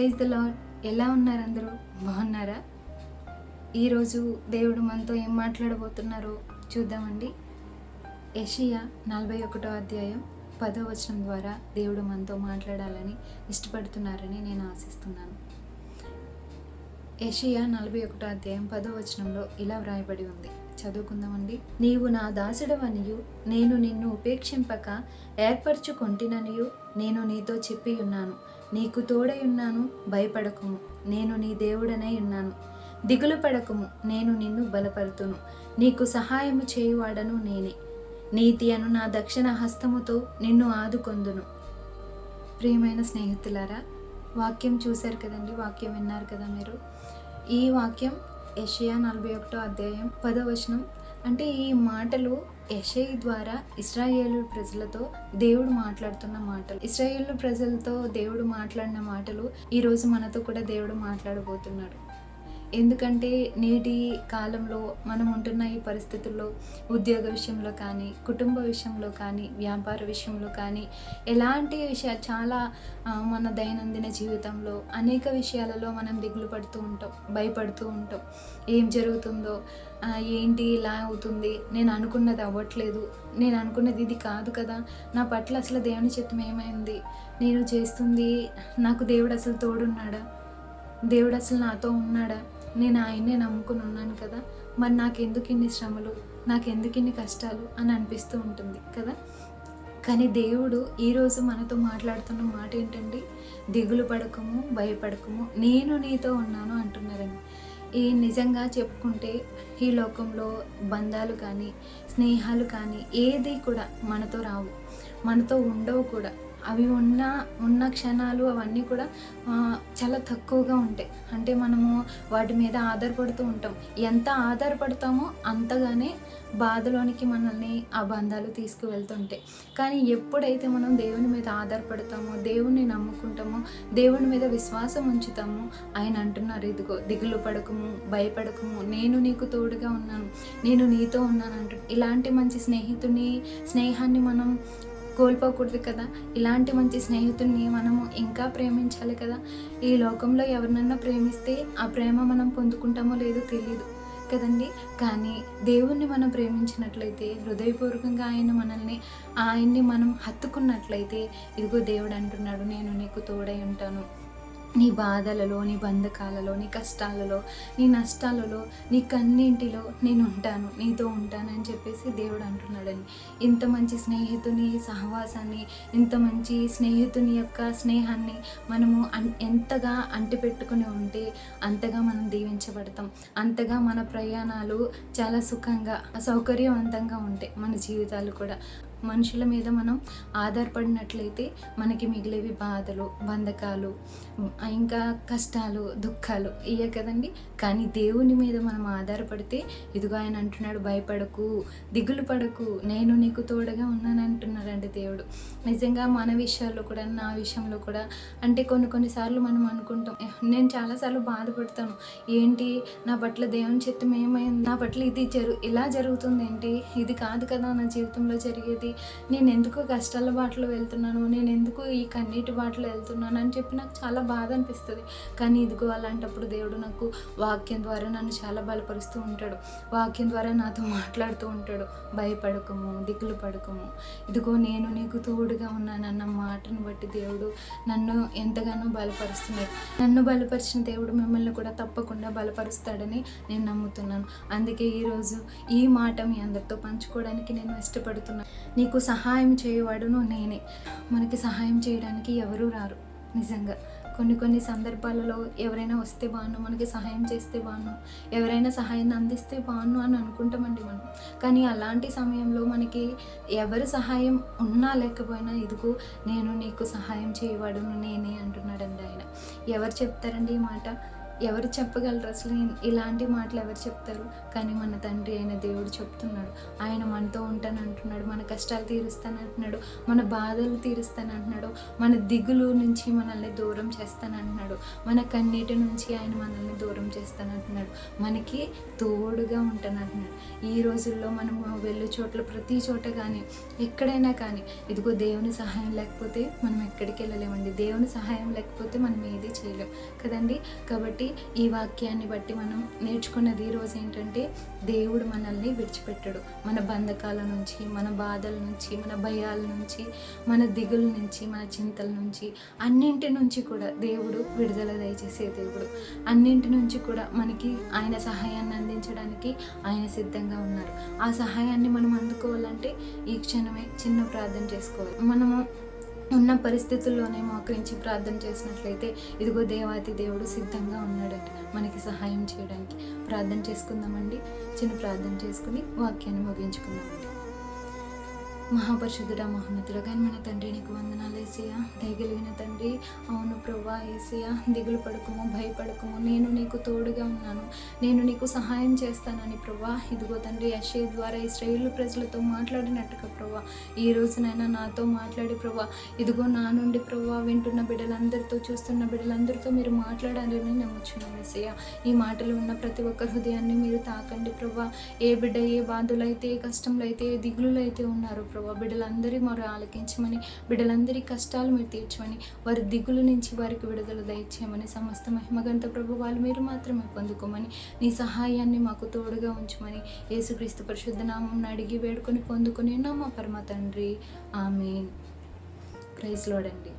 Praise the lord. ఎలా ఉన్నారు అందరూ? బాగున్నారా? ఈరోజు దేవుడు మనతో ఏం మాట్లాడబోతున్నారో చూద్దామండి. యెషయా 41వ అధ్యాయం 10వ వచనం ద్వారా దేవుడు మనతో మాట్లాడాలని ఇష్టపడుతున్నారని నేను ఆశిస్తున్నాను. యెషయా 41వ అధ్యాయం 10వ వచనంలో ఇలా వ్రాయబడి ఉంది, చదువుకుందామండి. నీవు నా దాసుడవనియు నేను నిన్ను ఉపేక్షింపక ఏర్పరచుకొంటిననియు నేను నీతో చెప్పి ఉన్నాను. నీకు తోడై ఉన్నాను, భయపడకుము, నేను నీ దేవుడనై ఉన్నాను. దిగులు పడకుము, నేను నిన్ను బలపరుతును. నీకు సహాయము చేయువాడను నేనే. నీతి అను నా దక్షిణ హస్తముతో నిన్ను ఆదుకొందును. ప్రియమైన స్నేహితులారా, వాక్యం చూశారు కదండి, వాక్యం విన్నారు కదా మీరు. ఈ వాక్యం యెషయా 41వ అధ్యాయం 10వ వచనం. అంటే ఈ మాటలు యెషయా ద్వారా ఇశ్రాయేలు ప్రజలతో దేవుడు మాట్లాడుతున్న మాటలు. ఇశ్రాయేలు ప్రజలతో దేవుడు మాట్లాడిన మాటలు ఈరోజు మనతో కూడా దేవుడు మాట్లాడబోతున్నాడు. ఎందుకంటే నేటి కాలంలో మనం ఉంటున్న ఈ పరిస్థితుల్లో ఉద్యోగ విషయంలో కానీ, కుటుంబ విషయంలో కానీ, వ్యాపార విషయంలో కానీ, ఎలాంటి విషయాలు చాలా మన దైనందిన జీవితంలో అనేక విషయాలలో మనం దిగులు పడుతూ ఉంటాం, భయపడుతూ ఉంటాం. ఏం జరుగుతుందో, ఏంటి ఇలా అవుతుంది, నేను అనుకున్నది అవ్వట్లేదు, నేను అనుకున్నది ఇది కాదు కదా, నా పట్ల అసలు దేవుని చిత్తం ఏమైంది, నేను చేస్తుంది నాకు దేవుడు అసలు తోడున్నాడా, దేవుడు అసలు నాతో ఉన్నాడా, నేను ఆయన్నే నమ్ముకుని ఉన్నాను కదా, మరి నాకెందుకు ఇన్ని శ్రమలు, నాకెందుకు ఇన్ని కష్టాలు అని అనిపిస్తూ ఉంటుంది కదా. కానీ దేవుడు ఈరోజు మనతో మాట్లాడుతున్న మాట ఏంటండి? దిగులు పడకము, భయపడకము, నేను నీతో ఉన్నాను అంటున్నారని. ఈ నిజంగా చెప్పుకుంటే ఈ లోకంలో బంధాలు కానీ, స్నేహాలు కానీ ఏది కూడా మనతో రావు, మనతో ఉండవు కూడా. అవి ఉన్న క్షణాలు అవన్నీ కూడా చాలా తక్కువగా ఉంటాయి. అంటే మనము వాటి మీద ఆధారపడుతూ ఉంటాం. ఎంత ఆధారపడతామో అంతగానే బాధలోనికి మనల్ని ఆ బంధాలు తీసుకువెళ్తుంటాయి. కానీ ఎప్పుడైతే మనం దేవుని మీద ఆధారపడతామో, దేవుణ్ణి నమ్ముకుంటామో, దేవుని మీద విశ్వాసం ఉంచుతామో, ఆయన అంటున్నారు, ఇదిగో దిగులు పడకము, భయపడకము, నేను నీకు తోడుగా ఉన్నాను, నేను నీతో ఉన్నాను అంటున్నారు. ఇలాంటి మంచి స్నేహాన్ని మనం కోల్పోకూడదు కదా. ఇలాంటి మంచి స్నేహితుడిని మనము ఇంకా ప్రేమించాలి కదా. ఈ లోకంలో ఎవరినన్నా ప్రేమిస్తే ఆ ప్రేమ మనం పొందుకుంటామో లేదో తెలియదు కదండి. కానీ దేవుణ్ణి మనం ప్రేమించినట్లయితే, హృదయపూర్వకంగా ఆయన్ని మనం హత్తుకున్నట్లయితే, ఇదిగో దేవుడు అంటున్నాడు, నేను నీకు తోడై ఉంటాను. నీ బాధలలో, నీ బంధకాలలో, నీ కష్టాలలో, నీ నష్టాలలో, నీ కన్నింటిలో నేను ఉంటాను, నీతో ఉంటాను అని చెప్పేసి దేవుడు అంటున్నాడని. ఇంత మంచి స్నేహితుని సహవాసాన్ని, ఇంత మంచి స్నేహితుని యొక్క స్నేహాన్ని మనము ఎంతగా అంటిపెట్టుకుని ఉంటే అంతగా మనం దీవించబడతాం, అంతగా మన ప్రయాణాలు చాలా సుఖంగా, సౌకర్యవంతంగా ఉంటాయి. మన జీవితాలు కూడా మనుషుల మీద మనం ఆధారపడినట్లయితే మనకి మిగిలేవి బాధలు, బంధకాలు, ఇంకా కష్టాలు, దుఃఖాలు ఇవే కదండి. కానీ దేవుని మీద మనం ఆధారపడితే, ఇదిగో ఆయన అంటున్నాడు, భయపడకు, దిగులు పడకు, నేను నీకు తోడుగా ఉన్నాను అంటున్నాడండి దేవుడు. నిజంగా మన విషయాల్లో కూడా, నా విషయంలో కూడా, అంటే కొన్నిసార్లు మనం అనుకుంటాం, నేను చాలాసార్లు బాధపడతాను, ఏంటి నా పట్ల దేవుని చిత్తం ఏమైంది, నా పట్ల ఇలా జరుగుతుంది ఏంటి, ఇది కాదు కదా నా జీవితంలో జరిగేది, నేను ఎందుకు కష్టాల బాటలో వెళ్తున్నాను, నేను ఎందుకు ఈ కన్నీటి బాటలో వెళ్తున్నాను అని చెప్పి నాకు చాలా బాధ అనిపిస్తుంది. కానీ ఇదిగో అలాంటప్పుడు దేవుడు నాకు వాక్యం ద్వారా నన్ను చాలా బలపరుస్తూ ఉంటాడు, వాక్యం ద్వారా నాతో మాట్లాడుతూ ఉంటాడు. భయపడకము, దిగులు పడకము, ఇదిగో నేను నీకు తోడుగా ఉన్నానన్న మాటను బట్టి దేవుడు నన్ను ఎంతగానో బలపరుస్తున్నాడు. నన్ను బలపరిచిన దేవుడు మిమ్మల్ని కూడా తప్పకుండా బలపరుస్తాడని నేను నమ్ముతున్నాను. అందుకే ఈరోజు ఈ మాట మీ అందరితో పంచుకోవడానికి నేను ఇష్టపడుతున్నాను. నీకు సహాయం చేయవాడును నేనే. మనకి సహాయం చేయడానికి ఎవరూ రారు. నిజంగా కొన్ని సందర్భాలలో ఎవరైనా వస్తే బాను, మనకి సహాయం చేస్తే బాను, ఎవరైనా సహాయాన్ని అందిస్తే బాను అని అనుకుంటామండి మనం. కానీ అలాంటి సమయంలో మనకి ఎవరి సహాయం ఉన్నా లేకపోయినా, ఇదిగో నేను నీకు సహాయం చేయవాడును నేనే అంటున్నాడండి ఆయన. ఎవరు చెప్తారండి ఈ మాట? ఎవరు చెప్పగలరు అసలు? ఇలాంటి మాటలు ఎవరు చెప్తారు? కానీ మన తండ్రి అయిన దేవుడు చెప్తున్నాడు. ఆయన మనతో ఉంటానంటున్నాడు, మన కష్టాలు తీరుస్తానంటున్నాడు, మన బాధలు తీరుస్తానంటున్నాడు, మన దిగులు నుంచి మనల్ని దూరం చేస్తానంటున్నాడు, మన కన్నీటి నుంచి ఆయన మనల్ని దూరం చేస్తానంటున్నాడు, మనకి తోడుగా ఉంటానంటున్నాడు. ఈ రోజుల్లో మనము వెళ్ళే చోట్ల ప్రతి చోట కానీ ఎక్కడైనా కానీ ఇదిగో దేవుని సహాయం లేకపోతే మనం ఎక్కడికి వెళ్ళలేమండి. దేవుని సహాయం లేకపోతే మనం ఏది చేయలేం కదండి. కాబట్టి ఈ వాక్యాన్ని బట్టి మనం నేర్చుకున్నది ఈరోజు ఏంటంటే, దేవుడు మనల్ని విడిచిపెట్టడు. మన బంధకాల నుంచి, మన బాధల నుంచి, మన భయాల నుంచి, మన దిగుల నుంచి, మన చింతల నుంచి, అన్నింటి నుంచి కూడా దేవుడు విడుదల దయచేసే దేవుడు. అన్నింటి నుంచి కూడా మనకి ఆయన సహాయాన్ని అందించడానికి ఆయన సిద్ధంగా ఉన్నారు. ఆ సహాయాన్ని మనం అందుకోవాలంటే ఈ క్షణమే చిన్న ప్రార్థన చేసుకోవాలి. మనము ఉన్న పరిస్థితుల్లోనే మోకరించి ప్రార్థన చేసినట్లయితే ఇదిగో దేవాతి దేవుడు సిద్ధంగా ఉన్నాడండి మనకి సహాయం చేయడానికి. ప్రార్థన చేసుకుందామండి. చిన్న ప్రార్థన చేసుకుని వాక్యాన్ని ముగించుకుందామండి. మహాపరిశుద్ధుడా, మహోన్నతుడా, మన తండ్రి నీకు వందనాలు యేసయ్యా. దయగలిగిన తండ్రి, అవును ప్రభువా యేసయ్యా, దిగులు పడకము, భయపడకము, నేను నీకు తోడుగా ఉన్నాను, నేను నీకు సహాయం చేస్తానని ప్రభువా ఇదిగో తండ్రి యెషయా ద్వారా ఇశ్రాయేలు ప్రజలతో మాట్లాడినట్టుగా ప్రభువా ఈ రోజునైనా నాతో మాట్లాడి ప్రభువా ఇదిగో నా నుండి ప్రభువా వింటున్న బిడ్డలందరితో, చూస్తున్న బిడ్డలందరితో మీరు మాట్లాడాలని నమ్ముచున్నాను యేసయ్యా. ఈ మాటలు ఉన్న ప్రతి ఒక్క హృదయాన్ని మీరు తాకండి ప్రభువా. ఏ బిడ్డ ఏ బాధలు అయితే, ఏ కష్టంలో అయితే, ఏ దిగులు అయితే ఉన్నారో ప్రభా బిడ్డలందరి మొర ఆలకించమని, బిడ్డలందరి కష్టాలు మీరు తీర్చమని, వారి దిగుల నుంచి వారికి విడుదల దయచేయమని, సమస్త మహిమగంత ప్రభు వాళ్ళు మీరు మాత్రమే పొందుకోమని, నీ సహాయాన్ని మాకు తోడుగా ఉంచమని యేసుక్రీస్తు పరిశుద్ధ నామం అడిగి వేడుకొని పొందుకొని మా పరమ తండ్రి. ఆమేన్. ప్రైజ్ లార్డ్ అండి.